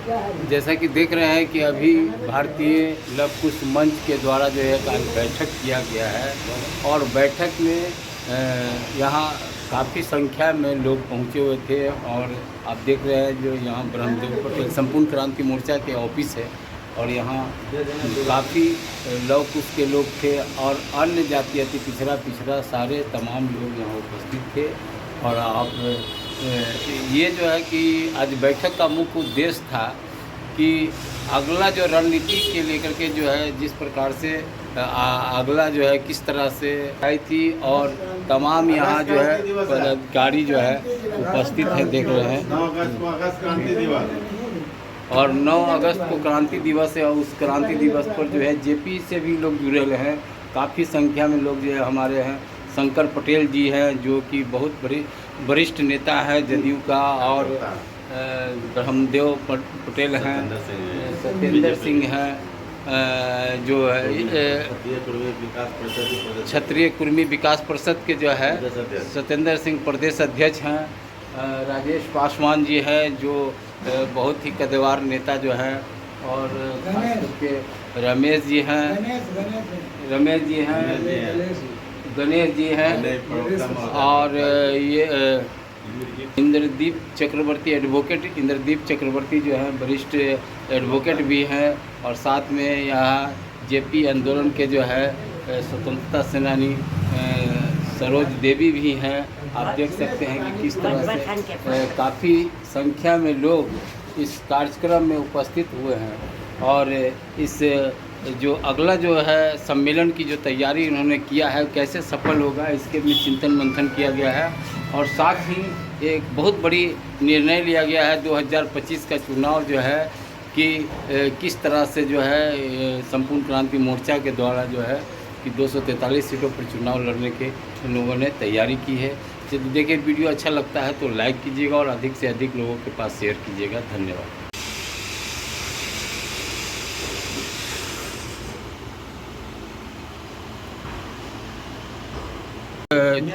जैसा कि देख रहे हैं कि अभी भारतीय लव कुश मंच के द्वारा जो है आज बैठक किया गया है और बैठक में यहाँ काफ़ी संख्या में लोग पहुँचे हुए थे। और आप देख रहे हैं जो यहाँ ब्रह्मदेव पटेल संपूर्ण क्रांति मोर्चा के ऑफिस है और यहाँ काफ़ी लव कुश के लोग थे और अन्य जाति अति पिछड़ा सारे तमाम लोग यहाँ उपस्थित थे। और आप ये जो है कि आज बैठक का मुख्य उद्देश्य था कि अगला जो रणनीति के लेकर के जो है जिस प्रकार से अगला जो है किस तरह से आई थी और तमाम यहाँ जो है पदाधिकारी जो है उपस्थित है, देख रहे हैं। 9 अगस्त को अगस्त क्रांति दिवस और 9 अगस्त को क्रांति दिवस है और उस क्रांति दिवस पर जो है जेपी से भी लोग जुड़े हुए हैं। काफ़ी संख्या में लोग जो है हमारे हैं। शंकर पटेल जी हैं जो कि बहुत वरिष्ठ नेता है जदयू का, और ब्रह्मदेव पटेल हैं, सत्येंद्र सिंह हैं जो है क्षत्रिय कुर्मी विकास परिषद के जो है सत्येंद्र सिंह प्रदेश अध्यक्ष हैं। राजेश पासवान जी हैं जो बहुत ही कद्दावर नेता जो हैं, और खास करके रमेश जी हैं, गणेश जी हैं, और ये इंद्रदीप चक्रवर्ती एडवोकेट इंद्रदीप चक्रवर्ती जो है वरिष्ठ एडवोकेट भी हैं। और साथ में यहाँ जेपी आंदोलन के जो है स्वतंत्रता सेनानी सरोज देवी भी हैं। आप देख सकते हैं कि किस तरह से काफ़ी संख्या में लोग इस कार्यक्रम में उपस्थित हुए हैं। और इस जो अगला जो है सम्मेलन की जो तैयारी इन्होंने किया है कैसे सफल होगा इसके भी चिंतन मंथन किया गया है। और साथ ही एक बहुत बड़ी निर्णय लिया गया है 2025 का चुनाव जो है कि किस तरह से जो है संपूर्ण क्रांति मोर्चा के द्वारा जो है कि 243 सीटों पर चुनाव लड़ने के लोगों ने तैयारी की है। यदि देखिए वीडियो अच्छा लगता है तो लाइक कीजिएगा और अधिक से अधिक लोगों के पास शेयर कीजिएगा। धन्यवाद।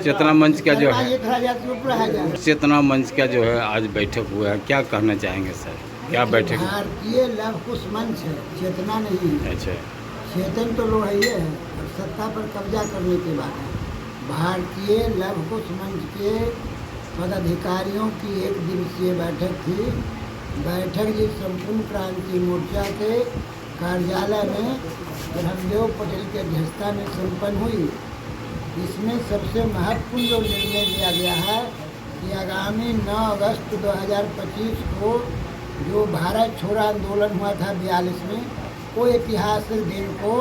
चेतना मंच का जो है चेतना मंच का जो है आज बैठक हुआ है, क्या कहना चाहेंगे सर? क्या बैठक? भारतीय लव कुश मंच है, चेतना नहीं है। अच्छा, चेतन तो लोग है और सत्ता पर कब्जा करने की बात है। भारतीय लव कुश मंच के पदाधिकारियों की एक दिवसीय बैठक थी। बैठक जी संपूर्ण क्रांति मोर्चा के कार्यालय में ब्रह्मदेव पटेल की अध्यक्षता में संपन्न हुई। इसमें सबसे महत्वपूर्ण जो निर्णय लिया गया है कि आगामी 9 अगस्त 2025 को जो भारत छोड़ो आंदोलन हुआ था 42 में, वो ऐतिहासिक दिन को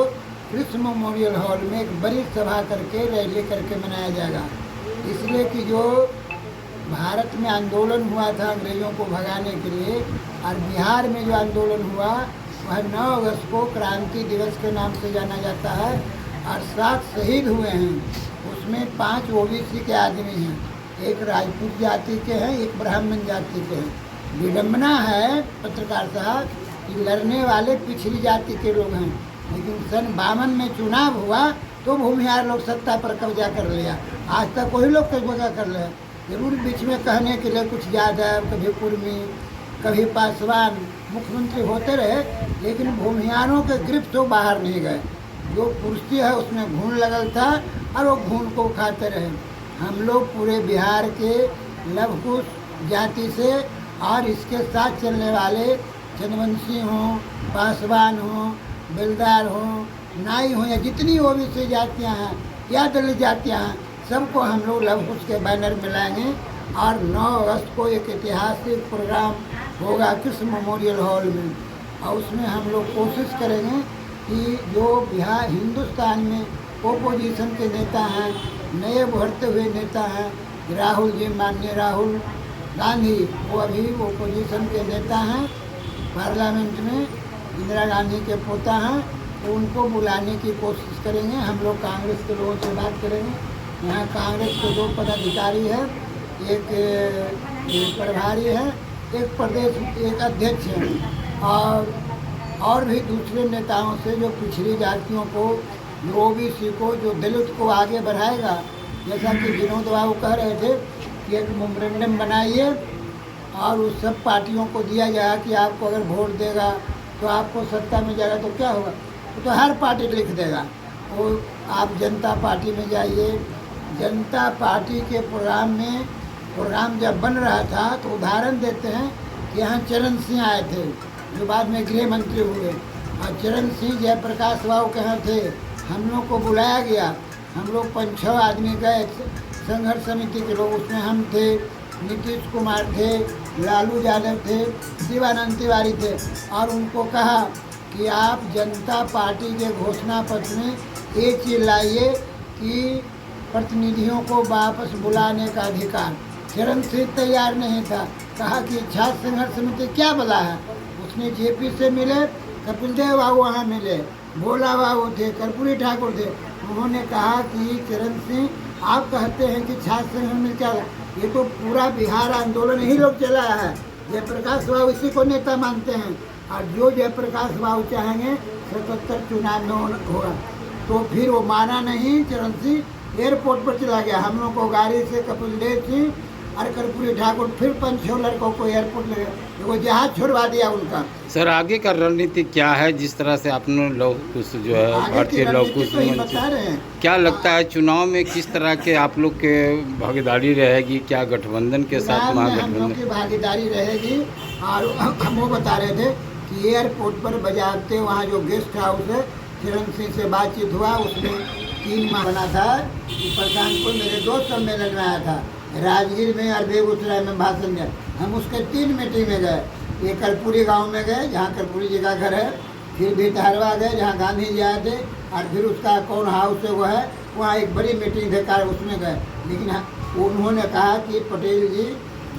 कृष्ण मेमोरियल हॉल में एक बड़ी सभा करके रैली करके मनाया जाएगा। इसलिए कि जो भारत में आंदोलन हुआ था अंग्रेज़ों को भगाने के लिए और बिहार में जो आंदोलन हुआ वह 9 अगस्त को क्रांति दिवस के नाम से जाना जाता है। और 7 शहीद हुए हैं, उसमें 5 ओबीसी के आदमी हैं, एक राजपूत जाति के हैं, एक ब्राह्मण जाति के हैं। विडम्बना है पत्रकार साहब कि लड़ने वाले पिछड़ी जाति के लोग हैं, लेकिन सन 52 में चुनाव हुआ तो भूमिहार लोग सत्ता पर कब्जा कर लिया। आज तक वही लोग कब्जा कर लिया। जरूर बीच में कहने के लिए कुछ यादव, कभी कुर्मी, कभी पासवान मुख्यमंत्री होते रहे, लेकिन भूमिहारों के गिरफ्त तो बाहर नहीं गए। जो कुर्सी है उसमें घून लगल था और वो घून को खाते रहे। हम लोग पूरे बिहार के लव कुश जाति से और इसके साथ चलने वाले चंद्रवंशी हों, पासवान हों, बेलदार हों, नाई हों या जितनी ओबीसी जातियाँ हैं या दलित जातियाँ हैं, सबको हम लोग लव कुश के बैनर में लाएंगे। और 9 अगस्त को एक ऐतिहासिक प्रोग्राम होगा कृष्ण मेमोरियल हॉल में, और उसमें हम लोग कोशिश करेंगे कि जो बिहार हिंदुस्तान में ओपोजिशन के नेता हैं, नए उभरते हुए नेता हैं, राहुल जी, माननीय राहुल गांधी, वो अभी ओपोजिशन के नेता हैं, पार्लियामेंट में इंदिरा गांधी के पोता हैं, तो उनको बुलाने की कोशिश करेंगे। हम लोग कांग्रेस के लोगों से बात करेंगे। यहाँ कांग्रेस के 2 पदाधिकारी हैं, एक प्रभारी है, एक प्रदेश एक अध्यक्ष है, और भी दूसरे नेताओं से जो पिछड़ी जातियों को, जो ओबीसी को, जो दलित को आगे बढ़ाएगा। जैसा कि विनोद बाबू कह रहे थे कि एक मेमोरेंडम बनाइए और उस सब पार्टियों को दिया जाएगा कि आपको अगर वोट देगा तो आपको सत्ता में जाएगा तो क्या होगा, तो हर पार्टी लिख देगा। वो आप जनता पार्टी में जाइए, जनता पार्टी के प्रोग्राम जब बन रहा था तो उदाहरण देते हैं कि यहाँ चरण सिंह आए थे जो बाद में गृह मंत्री हुए, और चरण सिंह जयप्रकाश राव के यहाँ थे। हम लोग को बुलाया गया, हम लोग 5-6 आदमी गए, संघर्ष समिति के लोग, उसमें हम थे, नीतीश कुमार थे, लालू यादव थे, शिवानंद तिवारी थे, और उनको कहा कि आप जनता पार्टी के घोषणा पत्र में ये चीज लाइए कि प्रतिनिधियों को वापस बुलाने का अधिकार। चरण सिंह तैयार नहीं था, कहा कि छात्र संघर्ष समिति क्या बोला है। उसने जेपी से मिले, कपिल देव बाबू वहाँ मिले, भोला बाबू थे, कर्पूरी ठाकुर थे। उन्होंने कहा कि चरण सिंह आप कहते हैं कि छात्र संघर्ष में क्या, ये तो पूरा बिहार आंदोलन ही लोग चलाया है, जयप्रकाश बाबू इसी को नेता मानते हैं, और जो जयप्रकाश बाबू चाहेंगे 77 चुनाव में होगा। तो फिर वो माना नहीं, चरण सिंह एयरपोर्ट पर चला गया। हम लोग को गाड़ी से कपिल देव सिंह और कर्पूरी ठाकुर फिर 5-6 लड़कों को एयरपोर्ट ले गए, वो जहाज छोड़वा दिया उनका। सर आगे का रणनीति क्या है, जिस तरह से आपने लौह कुश जो है भारतीय लौह कुश बता रहे हैं, क्या लगता है चुनाव में किस तरह के आप लोग के भागीदारी रहेगी, क्या गठबंधन के साथ महागठबंधन की भागीदारी रहेगी। और हम वो बता रहे थे कि एयरपोर्ट पर बजाते वहाँ जो गेस्ट हाउस है, चरण सिंह से बातचीत हुआ, उसमें 3 माह बना था कि प्रशांतपुर मेरे 2 सम्मेलन में आया था, राजगीर में और बेगूसराय में भाषण दिया। हम उसके 3 मीटिंग में गए, ये कर्पूरी गांव में गए जहाँ कर्पूरी जी का घर है, फिर भितहरवा गए जहाँ गांधी जी आए थे, और फिर उसका कौन हाउस है वो है, वहाँ एक बड़ी मीटिंग थे कार, उसमें गए। लेकिन उन्होंने कहा कि पटेल जी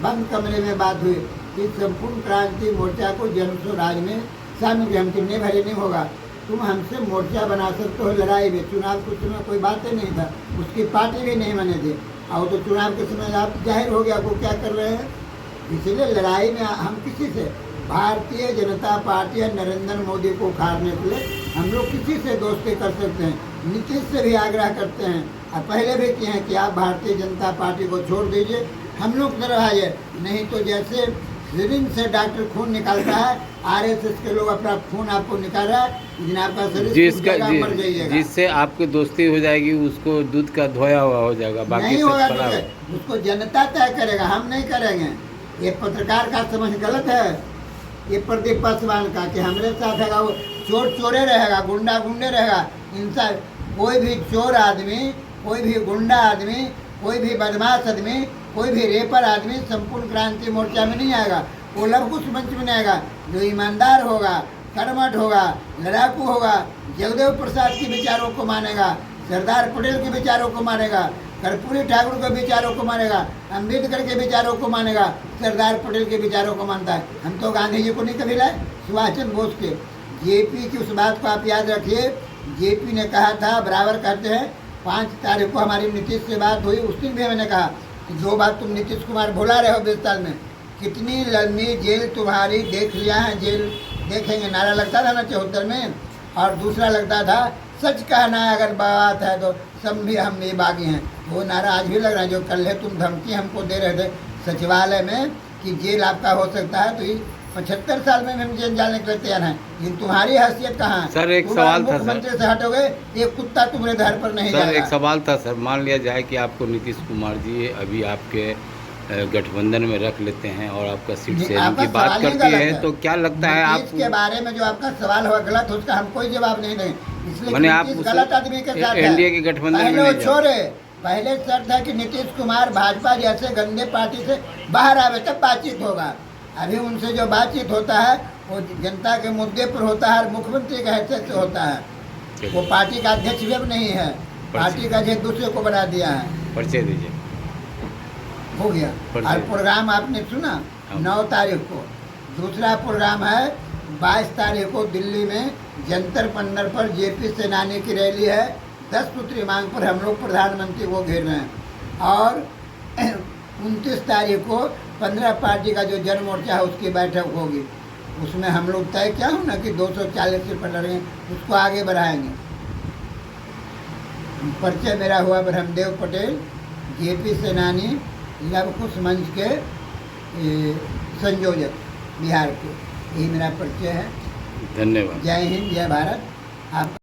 बंद कमरे में बात हुई कि संपूर्ण क्रांति मोर्चा को जन स्वराज में शामिल, हम कितने भरे नहीं होगा, तुम हमसे मोर्चा बना सकते हो लड़ाई में। चुनाव के समय कोई बात ही नहीं था, उसकी पार्टी भी नहीं बने थे, और तो चुनाव के समय आप जाहिर हो गया वो क्या कर रहे हैं। इसलिए लड़ाई में हम किसी से, भारतीय जनता पार्टी और नरेंद्र मोदी को उखाड़ने के लिए हम लोग किसी से दोस्ती कर सकते हैं। नीतीश से भी आग्रह करते हैं, और पहले भी किए हैं कि आप भारतीय जनता पार्टी को छोड़ दीजिए, हम लोग तरफ आइए, नहीं तो जैसे सिरिंज से डॉक्टर खून निकालता है, आरएसएस के लोग अपना खून आपको निकाल रहा है, लेकिन आपका शरीर मर जाइएगा। जिससे आपकी दोस्ती हो जाएगी उसको दूध का धोया हुआ हो जाएगा, बाकी नहीं होगा, उसको जनता तय करेगा, हम नहीं करेंगे। ये पत्रकार का समझ गलत है, ये प्रदीप पासवान का, कि हमारे साथ है वो चोर चोरे रहेगा, गुंडा गुंडे रहेगा। इंसान कोई भी चोर आदमी, कोई भी गुंडा आदमी, कोई भी बदमाश आदमी, कोई भी रेपर आदमी संपूर्ण क्रांति मोर्चा में नहीं आएगा, वो लव कुश मंच में नहीं आएगा। जो ईमानदार होगा, कर्मठ होगा, लड़ाकू होगा, जगदेव प्रसाद के विचारों को मानेगा, सरदार पटेल के विचारों को मानेगा, कर्पूरी ठाकुर के विचारों को मानेगा, अम्बेडकर के विचारों को मानेगा, सरदार पटेल के विचारों को मानता है। हम तो गांधी जी को नहीं कभी लाए, सुभाष चंद्र बोस के। जेपी की उस बात को आप याद रखिए, जेपी ने कहा था, बराबर कहते हैं, 5 तारीख को हमारी नीतीश से बात हुई, उस दिन भी मैंने कहा कि 2 बात तुम नीतीश कुमार भुला रहे हो 20 साल में, कितनी लंबी जेल तुम्हारी देख लिया है, जेल देखेंगे नारा लगता था ना 74 में, और दूसरा लगता था सच कहना है अगर बात है तो सब भी हम भी बागी हैं, वो नारा आज भी लग रहा है। जो कल है तुम धमकी हमको दे रहे थे सचिवालय में कि जेल आपका हो सकता है, तो ये 75 साल में हम जेल जाने के लिए तैयार हैं, लेकिन तुम्हारी हैसियत कहाँ है? सर एक सवाल था, मुख्यमंत्री से हटोगे, एक कुत्ता तुम्हारे घर पर नहीं जाएगा। सर एक सवाल था सर, मान लिया जाए कि आपको नीतीश कुमार जी अभी आपके गठबंधन में रख लेते हैं और आपका सीट शेयरिंग की बात करती है, तो क्या लगता है आप के बारे में जो आपका सवाल हुआ गलत, उसका हम कोई जवाब नहीं देंगे, इसलिए मैंने आप गलत आदमी के साथ एनडीए के गठबंधन में नहीं छोड़े। पहले शर्त है कि नीतीश कुमार भाजपा जैसे गंदे पार्टी से बाहर आवे तब बातचीत होगा। अभी उनसे जो बातचीत होता है वो जनता के मुद्दे पर होता है, और मुख्यमंत्री के हैसियत से होता है। वो पार्टी का अध्यक्ष भी अब नहीं है, पार्टी का अध्यक्ष दूसरे को बना दिया है। परिचय दीजिए। हो गया। और प्रोग्राम आपने सुना 9 तारीख को, दूसरा प्रोग्राम है 22 तारीख को दिल्ली में जंतर मंतर पर जेपी सेनानी की रैली है। 10 सूत्री मांग पर हम लोग प्रधानमंत्री को घेर रहे हैं। और 29 तारीख को 15 पार्टी का जो जन मोर्चा है उसकी बैठक होगी, उसमें हम लोग तय क्या हो ना कि 240 सीट पर लड़ेंगे, उसको आगे बढ़ाएंगे। परिचय मेरा हुआ ब्रह्मदेव पटेल, जेपी सेनानी, लव कुश मंच के संयोजक बिहार के। यही मेरा परिचय है। धन्यवाद। जय हिंद, जय भारत। आप